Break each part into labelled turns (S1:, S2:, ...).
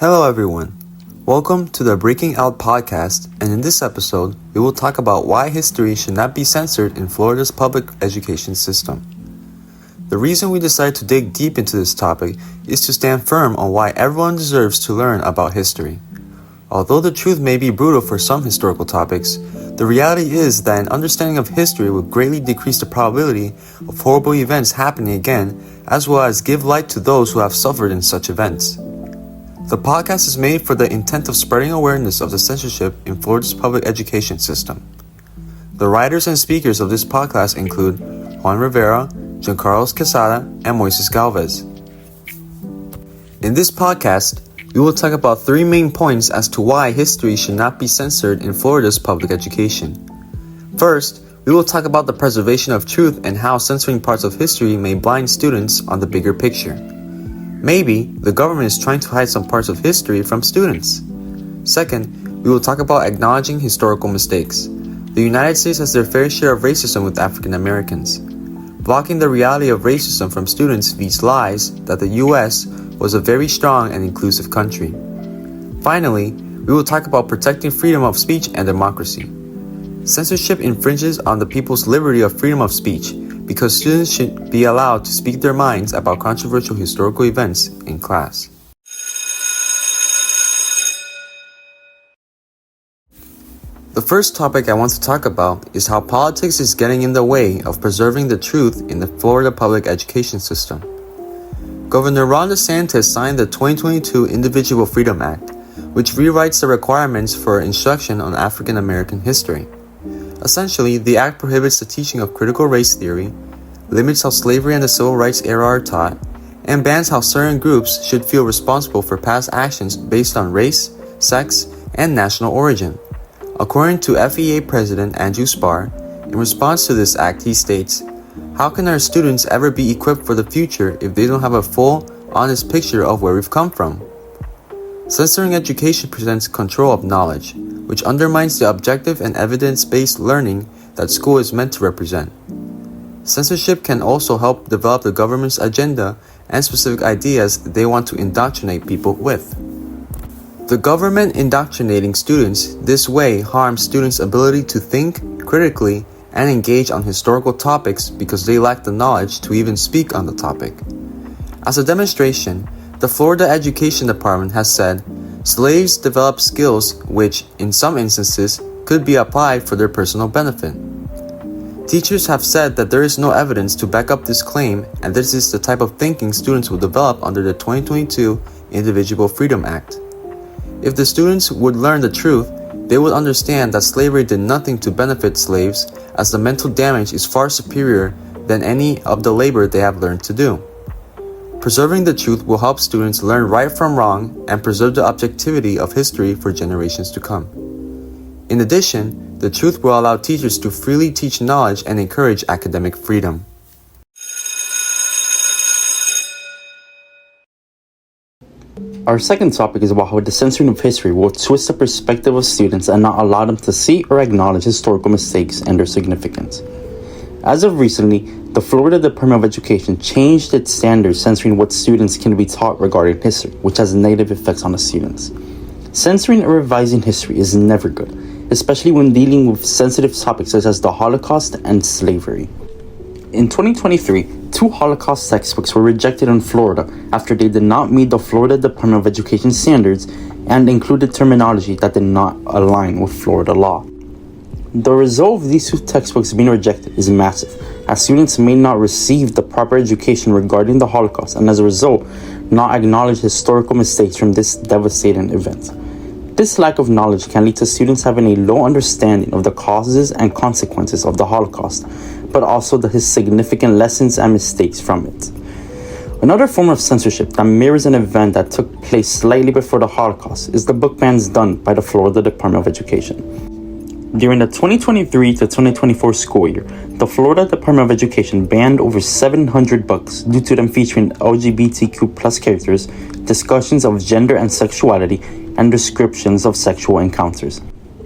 S1: Hello everyone, welcome to the Breaking Out podcast, and in this episode, we will talk about why history should not be censored in Florida's public education system. The reason we decided to dig deep into this topic is to stand firm on why everyone deserves to learn about history. Although the truth may be brutal for some historical topics, the reality is that an understanding of history will greatly decrease the probability of horrible events happening again, as well as give light to those who have suffered in such events. The podcast is made for the intent of spreading awareness of the censorship in Florida's public education system. The writers and speakers of this podcast include Juan Rivera, Giancarlos Quesada, and Moises Galvez. In this podcast, we will talk about three main points as to why history should not be censored in Florida's public education. First, we will talk about the preservation of truth and how censoring parts of history may blind students on the bigger picture. Maybe the government is trying to hide some parts of history from students. Second, we will talk about acknowledging historical mistakes. The United States has their fair share of racism with African Americans. Blocking the reality of racism from students feeds lies that the U.S. was a very strong and inclusive country. Finally, we will talk about protecting freedom of speech and democracy. Censorship infringes on the people's liberty of freedom of speech because students should be allowed to speak their minds about controversial historical events in class. The first topic I want to talk about is how politics is getting in the way of preserving the truth in the Florida public education system. Governor Ron DeSantis signed the 2022 Individual Freedom Act, which rewrites the requirements for instruction on African American history. Essentially, the act prohibits the teaching of critical race theory, limits how slavery and the civil rights era are taught, and bans how certain groups should feel responsible for past actions based on race, sex, and national origin. According to FEA President Andrew Spar, in response to this act, he states, "How can our students ever be equipped for the future if they don't have a full, honest picture of where we've come from?" Censoring education presents control of knowledge, which undermines the objective and evidence-based learning that school is meant to represent. Censorship can also help develop the government's agenda and specific ideas they want to indoctrinate people with. The government indoctrinating students this way harms students' ability to think critically and engage on historical topics because they lack the knowledge to even speak on the topic. As a demonstration, the Florida Education Department has said, slaves developed skills which, in some instances, could be applied for their personal benefit. Teachers have said that there is no evidence to back up this claim, and this is the type of thinking students will develop under the 2022 Individual Freedom Act. If the students would learn the truth, they would understand that slavery did nothing to benefit slaves, as the mental damage is far superior than any of the labor they have learned to do. Preserving the truth will help students learn right from wrong and preserve the objectivity of history for generations to come. In addition, the truth will allow teachers to freely teach knowledge and encourage academic freedom.
S2: Our second topic is about how the censoring of history will twist the perspective of students and not allow them to see or acknowledge historical mistakes and their significance. As of recently, the Florida Department of Education changed its standards censoring what students can be taught regarding history, which has negative effects on the students. Censoring or revising history is never good, especially when dealing with sensitive topics such as the Holocaust and slavery. In 2023, 2 Holocaust textbooks were rejected in Florida after they did not meet the Florida Department of Education standards and included terminology that did not align with Florida law. The result of these 2 textbooks being rejected is massive, as students may not receive the proper education regarding the Holocaust and as a result, not acknowledge historical mistakes from this devastating event. This lack of knowledge can lead to students having a low understanding of the causes and consequences of the Holocaust, but also his significant lessons and mistakes from it. Another form of censorship that mirrors an event that took place slightly before the Holocaust is the book bans done by the Florida Department of Education. During the 2023 to 2024 school year, the Florida Department of Education banned over 700 books due to them featuring LGBTQ+ characters, discussions of gender and sexuality, and descriptions of sexual encounters.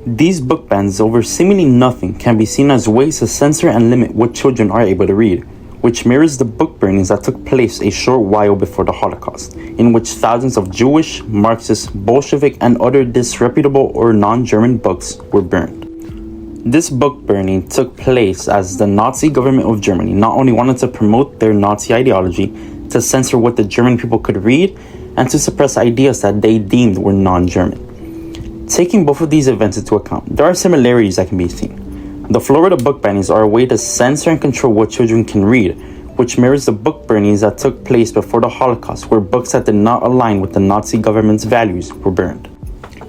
S2: These book bans over seemingly nothing can be seen as ways to censor and limit what children are able to read. which mirrors the book burnings that took place a short while before the Holocaust, in which thousands of Jewish, Marxist, Bolshevik, and other disreputable or non-German books were burned. This book burning took place as the Nazi government of Germany not only wanted to promote their Nazi ideology, to censor what the German people could read, and to suppress ideas that they deemed were non-German. Taking both of these events into account, there are similarities that can be seen. The Florida book bannings are a way to censor and control what children can read, which mirrors the book burnings that took place before the Holocaust, where books that did not align with the Nazi government's values were burned.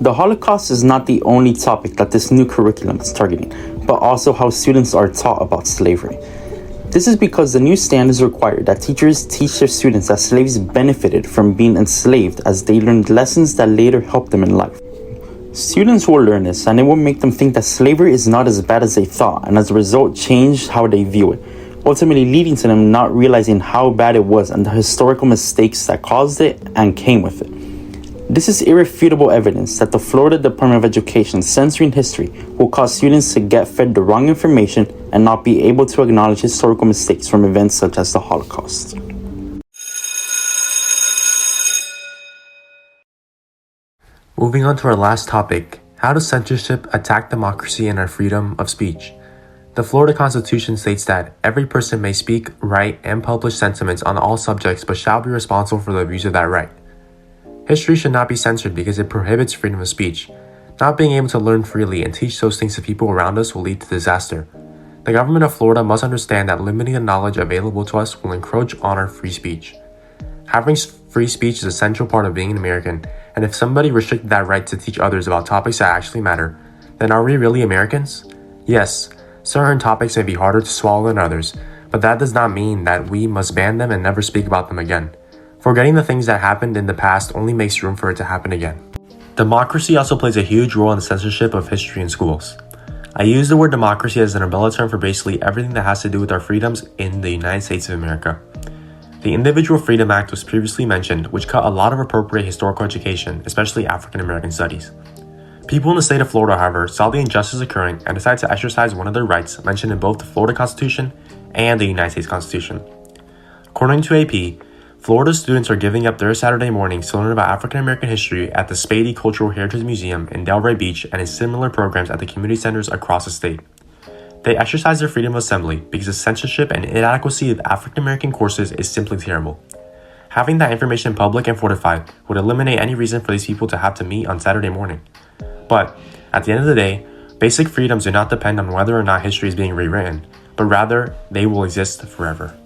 S2: The Holocaust is not the only topic that this new curriculum is targeting, but also how students are taught about slavery. This is because the new standards require that teachers teach their students that slaves benefited from being enslaved as they learned lessons that later helped them in life. Students will learn this, and it will make them think that slavery is not as bad as they thought, and as a result change how they view it, ultimately leading to them not realizing how bad it was and the historical mistakes that caused it and came with it. This is irrefutable evidence that the Florida Department of Education censoring history will cause students to get fed the wrong information and not be able to acknowledge historical mistakes from events such as the Holocaust.
S1: Moving on to our last topic, how does censorship attack democracy and our freedom of speech? The Florida Constitution states that every person may speak, write, and publish sentiments on all subjects but shall be responsible for the abuse of that right. History should not be censored because it prohibits freedom of speech. Not being able to learn freely and teach those things to people around us will lead to disaster. The government of Florida must understand that limiting the knowledge available to us will encroach on our free speech. Having free speech is a central part of being an American, and if somebody restricted that right to teach others about topics that actually matter, then are we really Americans? Yes, certain topics may be harder to swallow than others, but that does not mean that we must ban them and never speak about them again. Forgetting the things that happened in the past only makes room for it to happen again. Democracy also plays a huge role in the censorship of history in schools. I use the word democracy as an umbrella term for basically everything that has to do with our freedoms in the United States of America. The Individual Freedom Act was previously mentioned, which cut a lot of appropriate historical education, especially African American studies. People in the state of Florida, however, saw the injustice occurring and decided to exercise one of their rights mentioned in both the Florida Constitution and the United States Constitution. According to AP, Florida students are giving up their Saturday mornings to learn about African American history at the Spady Cultural Heritage Museum in Delray Beach and in similar programs at the community centers across the state. They exercise their freedom of assembly because the censorship and inadequacy of African American courses is simply terrible. Having that information public and fortified would eliminate any reason for these people to have to meet on Saturday morning. But, at the end of the day, basic freedoms do not depend on whether or not history is being rewritten, but rather they will exist forever.